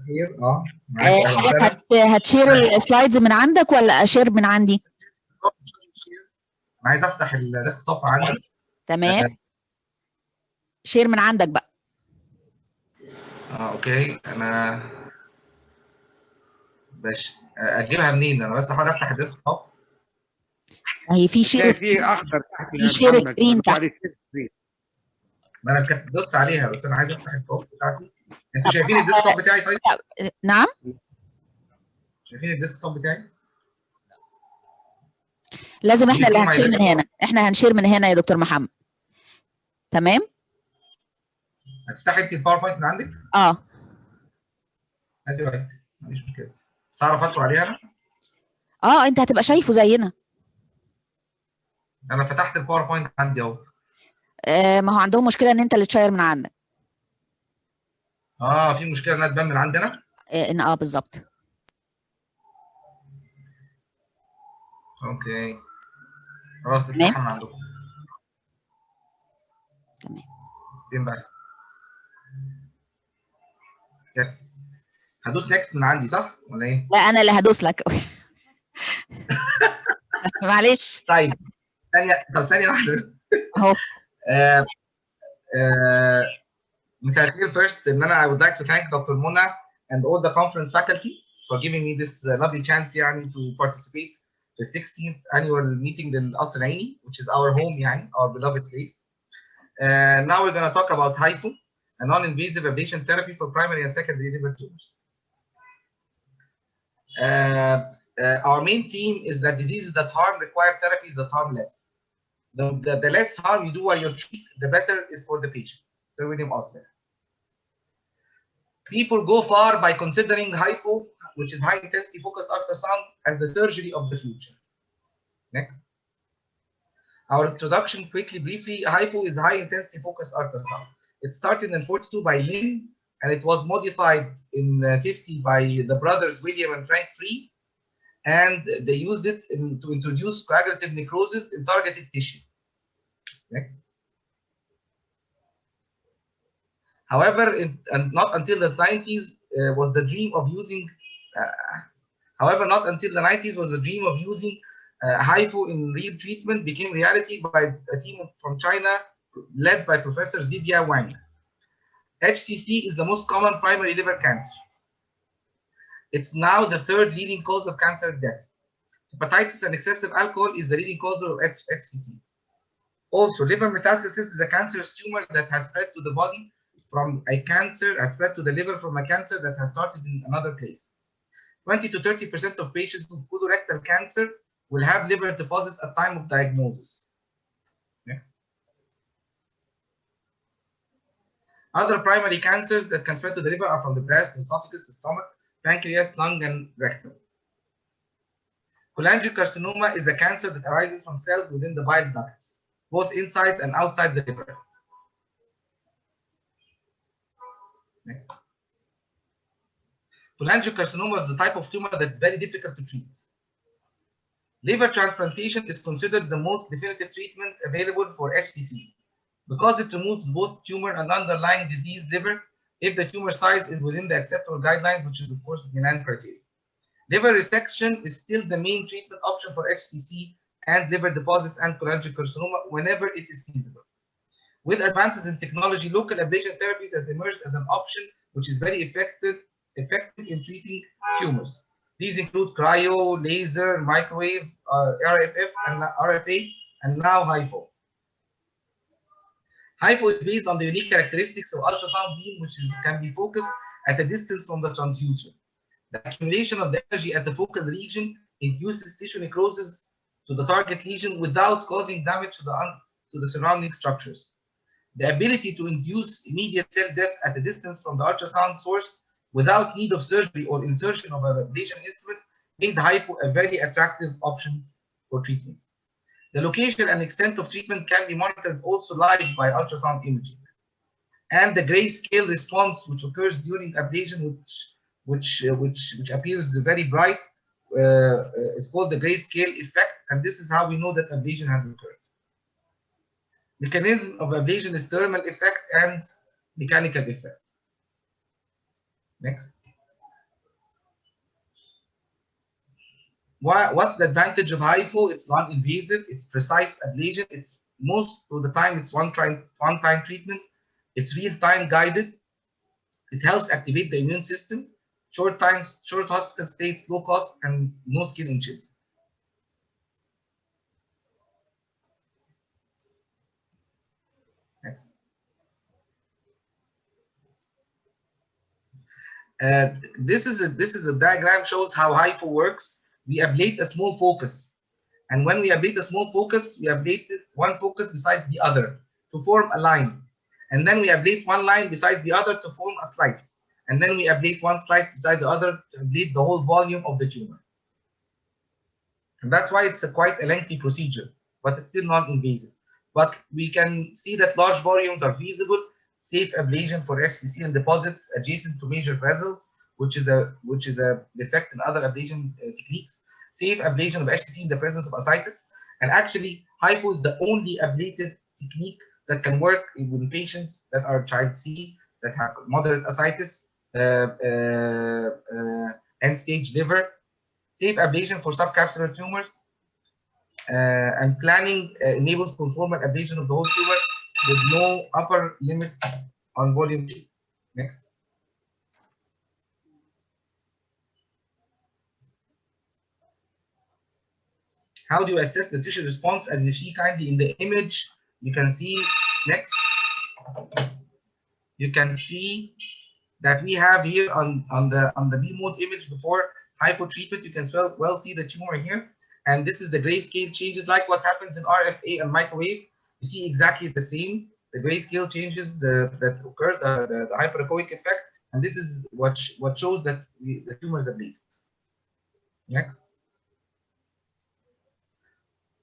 خير. معاك. اهلا حضرتك وسهلا. هتشير السلايدز من عندك ولا اشير من عندي؟ انا عايز افتح الديسكتوب عندي. تمام. شير من عندك بقى. اوكي. انا باش اجيبها منين؟ انا بس بحاول افتح الديسكتوب. هي في شير، في اخضر تحت في شير سكرين تحت. ما انا كنت دوست عليها، بس انا عايز افتح التوب بتاعتي. انتوا شايفين الديسكتوب بتاعي؟ طيب نعم، شايفين الديسكتوب بتاعي؟ لازم احنا اللي هنشير من هنا، احنا هنشير من هنا يا دكتور محمد. تمام. هتفتحي انت الباوربوينت من عندك؟ ايوه مفيش مشكله، بس اعرف ادخل عليها انا؟ انت هتبقى شايفه زينا. انا فتحت الباوربوينت عندي اهو. ما هو عندهم مشكله ان انت اللي تشير من عندك. في مشكله انها تبان من عندنا؟ ان بالظبط. اوكي خلاص نفتحها من عندكم. تمام. فين بقى؟ يس. هدوس نيكست من عندي صح ولا ايه؟ لا انا اللي هدوس لك. معلش. طيب ثانيه واحده اهو. مساء الخير. First ان انا I would like to thank Dr. Mona and all the conference faculty for giving me this lovely chance يعني to participate the 16th annual meeting in Al-Ainy, which is our home يعني, our beloved place. Now we're going to talk about HIFU, a non-invasive ablation therapy for primary and secondary liver tumors. Our main theme is that diseases that harm require therapies that harm less. The less harm you do while you treat, the better is for the patient. Sir William Osler. People go far by considering HIFU, which is high intensity focused ultrasound, as the surgery of the future. Next. Our introduction, briefly, HIFU is high intensity focused ultrasound. It started in 42 by Lin, and it was modified in 50 by the brothers William and Frank Free, and they used it to introduce coagulative necrosis in targeted tissue. Next. However, and not until the 90s was the dream of using. However, not until the 90s was the dream of using HIFU in real treatment became reality by a team from China led by Professor Zibia Wang. HCC is the most common primary liver cancer. It's now the third leading cause of cancer death. Hepatitis and excessive alcohol is the leading cause of HCC. Also, liver metastasis is a cancerous tumor that has spread to the body from a cancer, has spread to the liver from a cancer that has started in another place. 20 to 30% of patients with colorectal cancer will have liver deposits at time of diagnosis. Next. Other primary cancers that can spread to the liver are from the breast, the esophagus, the stomach, pancreas, lung, and rectum. Cholangiocarcinoma is a cancer that arises from cells within the bile ducts, both inside and outside the liver. Next. Cholangiocarcinoma is the type of tumor that is very difficult to treat. Liver transplantation is considered the most definitive treatment available for HCC because it removes both tumor and underlying diseased liver if the tumor size is within the acceptable guidelines, which is of course the Milan criteria. Liver resection is still the main treatment option for HCC and liver deposits and cholangiocarcinoma whenever it is feasible. With advances in technology, local ablation therapies has emerged as an option which is very effective in treating tumors. These include cryo, laser, microwave, RFA, and now HIFU. HIFU is based on the unique characteristics of ultrasound beam, which can be focused at a distance from the transducer. The accumulation of the energy at the focal region induces tissue necrosis to the target lesion without causing damage to the surrounding structures. The ability to induce immediate cell death at a distance from the ultrasound source without need of surgery or insertion of an ablation instrument made HIFU a very attractive option for treatment. The location and extent of treatment can be monitored also live by ultrasound imaging. And the grayscale response which occurs during ablation, which appears very bright, is called the grayscale effect, and this is how we know that ablation has occurred. Mechanism of ablation is thermal effect and mechanical effect. Next. What's the advantage of HIFU? It's non-invasive, it's precise ablation, it's most of the time it's one-time treatment, it's real-time guided, it helps activate the immune system, short hospital stays, low cost, and no skin inches. Next. This is a diagram, shows how HIFU works. We ablate a small focus, and when we ablate a small focus, we ablate one focus besides the other to form a line, and then we ablate one line besides the other to form a slice, and then we ablate one slice beside the other to ablate the whole volume of the tumor. And that's why it's quite a lengthy procedure, but it's still non-invasive. But we can see that large volumes are feasible. Safe ablation for HCC and deposits adjacent to major vessels, which is a defect in other ablation techniques. Safe ablation of HCC in the presence of ascites. And actually, HIFU is the only ablative technique that can work in patients that are child C, that have moderate ascites, end-stage liver. Safe ablation for subcapsular tumors, and planning enables conformal ablation of the whole tumor with no upper limit on volume. Next. How do you assess the tissue response? As you see kindly in the image, you can see, next. You can see that we have here on the B mode image before HIFU treatment, you can well see the tumor here. And this is the grayscale changes, like what happens in RFA and microwave. You see exactly the same, the grayscale changes that occur, the hyperechoic effect. And this is what shows that the tumor is ablated. Next.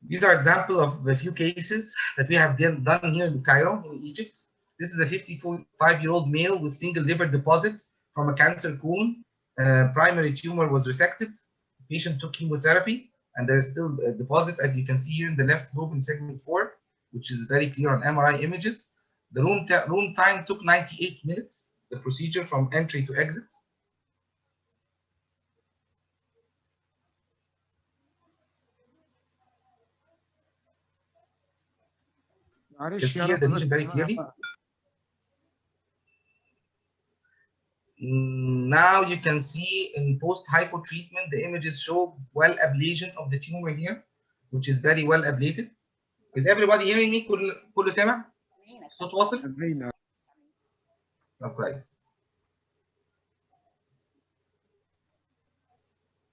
These are examples of the few cases that we have done here in Cairo, in Egypt. This is a 55-year-old male with single liver deposit from a cancer cone. Primary tumor was resected. The patient took chemotherapy, and there is still a deposit, as you can see here in the left lobe in segment 4, which is very clear on MRI images. The room time took 98 minutes, the procedure from entry to exit. You can see here the lesion very clearly. Now you can see in post-HIFU treatment, the images show well ablation of the tumor here, which is very well ablated. Is everybody hearing me? كله سامع؟ صوت واصل؟ كويس.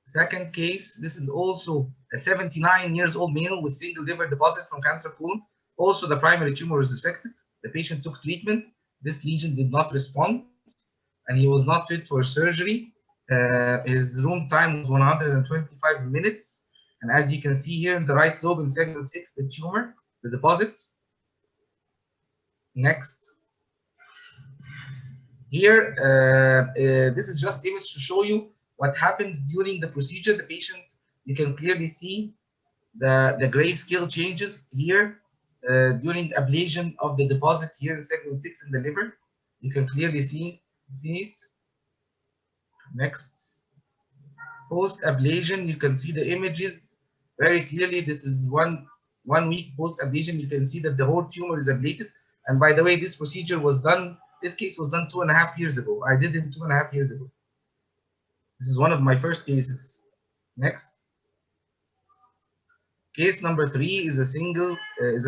Second case, this is also a 79-year-old male with single liver deposit from cancer cone. Also, the primary tumor was resected. The patient took treatment. This lesion did not respond, and he was not fit for surgery. His room time was 125 minutes. And as you can see here in the right lobe in segment 6, the tumor, the deposit. Next. Here, this is just image to show you what happens during the procedure. The patient, you can clearly see the grayscale changes here during ablation of the deposit here in segment 6 in the liver. You can clearly see it. Next. Post ablation, you can see the images very clearly. This is one week post ablation. You can see that the whole tumor is ablated. And by the way, this procedure was done, this case was done 2.5 years ago. I did it 2.5 years ago. This is one of my first cases. Next. Case number 3 is a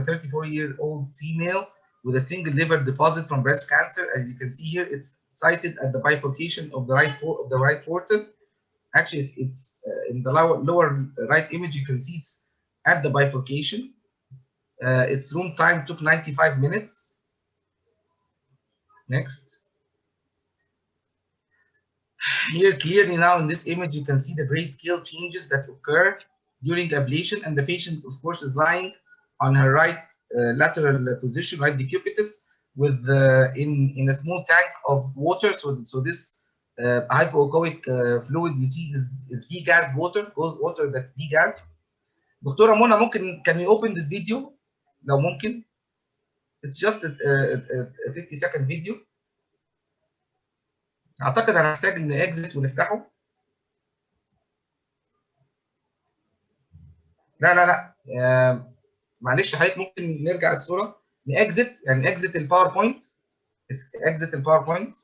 34-year-old female with a single liver deposit from breast cancer. As you can see here, it's sited at the bifurcation of the right portal. Actually, it's in the lower right image. You can see it's at the bifurcation. Its room time took 95 minutes. Next. Here, clearly now in this image, you can see the grayscale changes that occur during ablation, and the patient, of course, is lying on her right lateral position, right decubitus, with in a small tank of water. So this hypoechoic fluid you see is degassed water that's degassed. دكتورة منى, ممكن can we open this video لو ممكن? It's just a 50-second video. اعتقد هنحتاج ان exit ونفتحه. لا لا لا معلش حضرتك ممكن نرجع الصوره نأكزت، يعني اكزت الباوربوينت، اكزت الباوربوينت،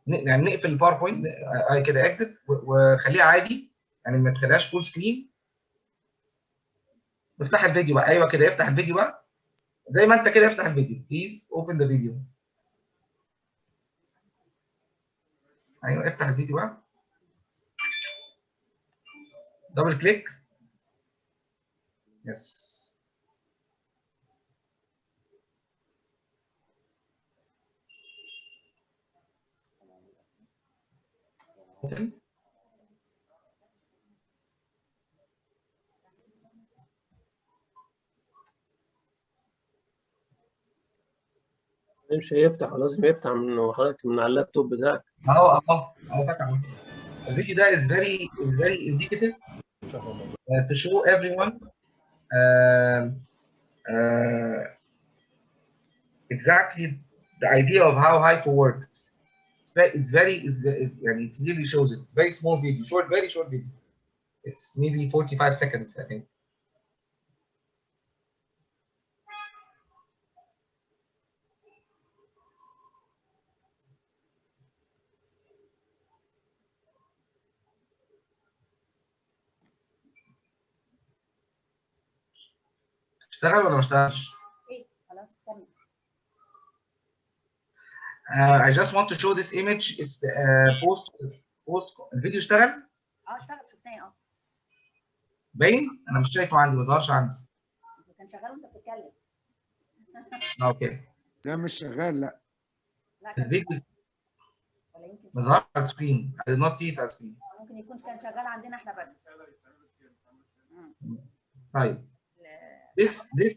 يعني نقفل الباوربوينت كده اكزت وخليها عادي، يعني ما تخليهاش فول سكرين. افتح الفيديو بقى، ايوه كده افتح الفيديو بقى زي ما انت كده، افتح الفيديو بليز اوبن ذا فيديو. ايوه افتح الفيديو بقى، دبل كليك. يس مش هيفتح، لازم يفتح من حضرتك من على اللابتوب بتاعك. اهو فتح. الفيديو ده is very indicative to show everyone exactly the idea of how HIFU works. It's يعني it clearly shows it. It's very small video, very short video. It's maybe 45 seconds, I think. اشتغل ولا ما اشتغلش؟ خلاص كمل. I just want to show this image. It's the post الفيديو اشتغل؟ اشتغل، شفناه. باين؟ انا مش شايفه عندي، ما ظهرش عندي. كان شغال وانت بتتكلم. اوكي. لا مش شغال، لا. الفيديو ما ظهرش على السكرين. I did not see it على السكرين. ممكن يكون كان شغال عندنا احنا بس. طيب. This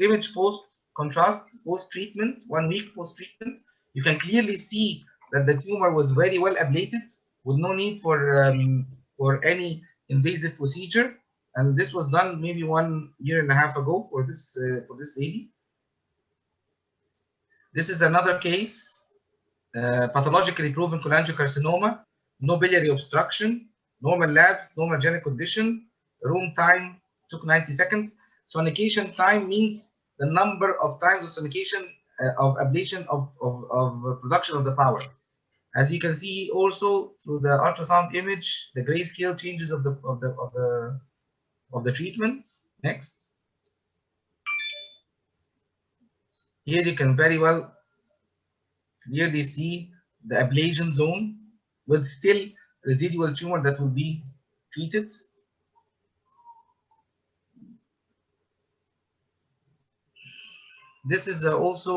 image post contrast, post treatment, 1 week post treatment, you can clearly see that the tumor was very well ablated with no need for any invasive procedure, and this was done maybe 1.5 years ago for this lady. This is another case, pathologically proven cholangiocarcinoma, no biliary obstruction, normal labs, normal general condition, room time took 90 seconds. Sonication time means the number of times of sonication of ablation of production of the power. As you can see also through the ultrasound image, the grayscale changes of the treatment. Next. Here you can very well clearly see the ablation zone with still residual tumor that will be treated. This is also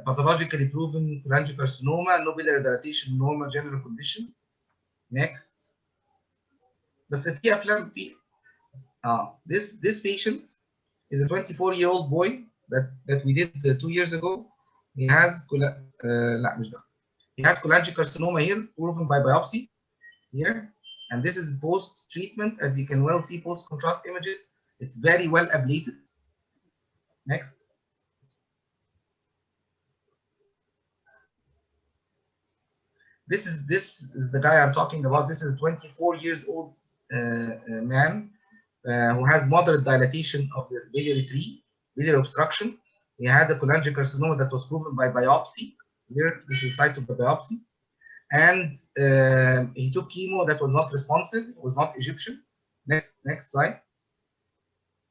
pathologically proven cholangiocarcinoma, no biliary dilatation, normal general condition. Next. بس في افلام في this patient is a 24-year-old boy that we did 2 years ago. He has لا مش ده. He has cholangiocarcinoma here, proven by biopsy here, and this is post treatment. As you can well see, post contrast images. It's very well ablated. Next. This is the guy I'm talking about. This is a 24 years old man who has moderate dilatation of the biliary tree, biliary obstruction. He had a cholangiocarcinoma that was proven by biopsy. Here, this is the site of the biopsy. And he took chemo that was not responsive, was not Egyptian. Next slide.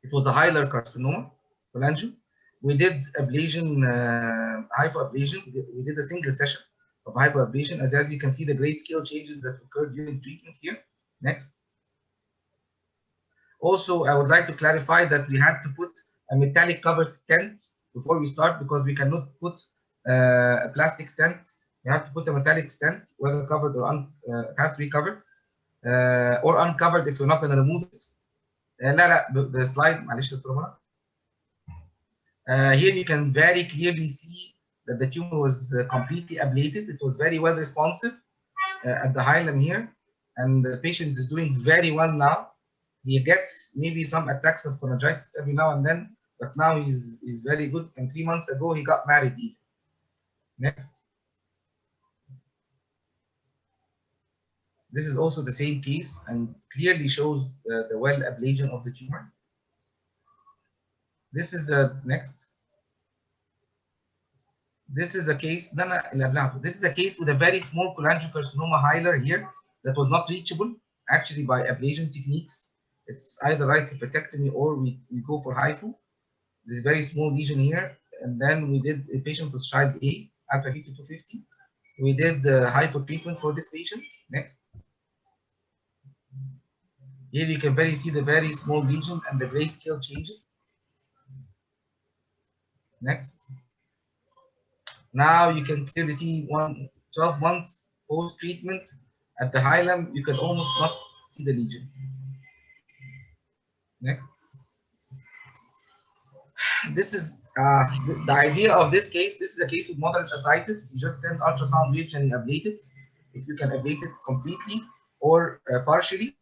It was a hilar carcinoma, cholangio. We did ablation, HIFU ablation. We did a single session of hypoablation. As you can see, the grayscale changes that occurred during treatment here. Next. Also, I would like to clarify that we had to put a metallic covered stent before we start, because we cannot put a plastic stent. You have to put a metallic stent, whether covered or it has to be covered or uncovered if you're not going to remove it. لا the slide معلش here you can very clearly see that the tumor was completely ablated. It was very well responsive at the hilum here, and the patient is doing very well now. He gets maybe some attacks of cholangitis every now and then, but now he's very good. And 3 months ago he got married even. Next. This is also the same case and clearly shows the well ablation of the tumor. This is next. This is a case. This is a case with a very small cholangiocarcinoma hilar here that was not reachable actually by ablation techniques. It's either right hepatectomy or we go for HIFU. This very small lesion here, and then we did a patient with child A, alpha V to 250. We did HIFU treatment for this patient. Next. Here you can see the very small lesion and the grayscale changes. Next. Now you can clearly see 12 months post-treatment at the hilum, you can almost not see the lesion. Next. This is the idea of this case. This is a case with moderate ascites. You just send ultrasound waves and you ablate it. If you can ablate it completely or partially.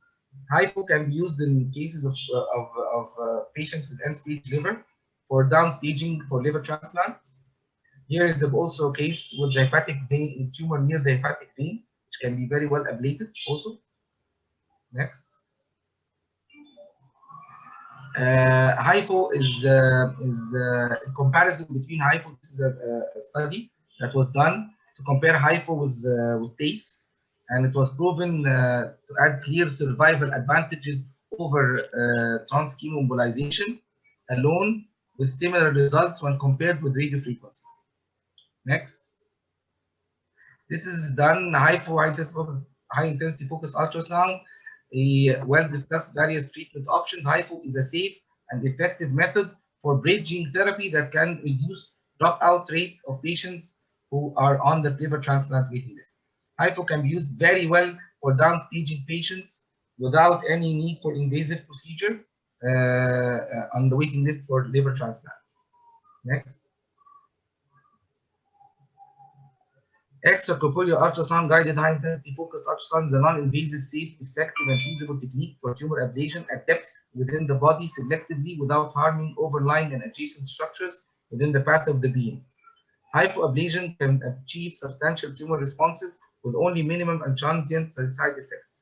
HIFU can be used in cases of patients with end-stage liver for downstaging for liver transplant. Here is also a case with the hepatic vein, tumor near the hepatic vein, which can be very well ablated also. Next. HIFU is in comparison between HIFU. This is a study that was done to compare HIFU with TACE, and it was proven to add clear survival advantages over transchemoembolization alone, with similar results when compared with radiofrequency. Next. This is done HIFU, high intensity focused ultrasound. A well-discussed various treatment options. HIFU is a safe and effective method for bridging therapy that can reduce dropout rate of patients who are on the liver transplant waiting list. HIFU can be used very well for downstaging patients without any need for invasive procedure on the waiting list for liver transplant. Next. Extracorporeal ultrasound guided high intensity focused ultrasound is a non-invasive, safe, effective, and feasible technique for tumor ablation at depth within the body selectively without harming overlying and adjacent structures within the path of the beam. HIFU ablation can achieve substantial tumor responses with only minimum and transient side effects.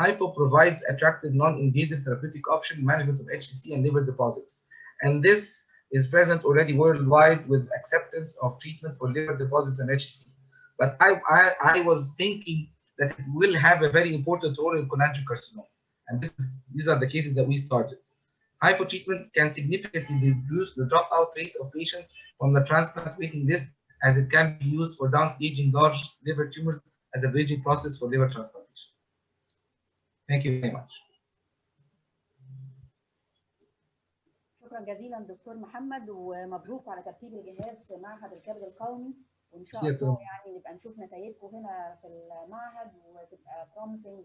HIFU provides attractive non-invasive therapeutic option management of HCC and liver deposits, and this is present already worldwide with acceptance of treatment for liver deposits and HCC. But I was thinking that it will have a very important role in cholangiocarcinoma, and these are the cases that we started. HIFU treatment can significantly reduce the dropout rate of patients from the transplant waiting list, as it can be used for downstaging large liver tumors as a bridging process for liver transplantation. Thank you very much. شكرا جزيلا دكتور محمد، ومبروك على ترتيب الجهاز في معهد الكبد القومي، وان شاء الله يعني نبقى نشوف نتائجكم هنا في المعهد وتبقى بروميسنج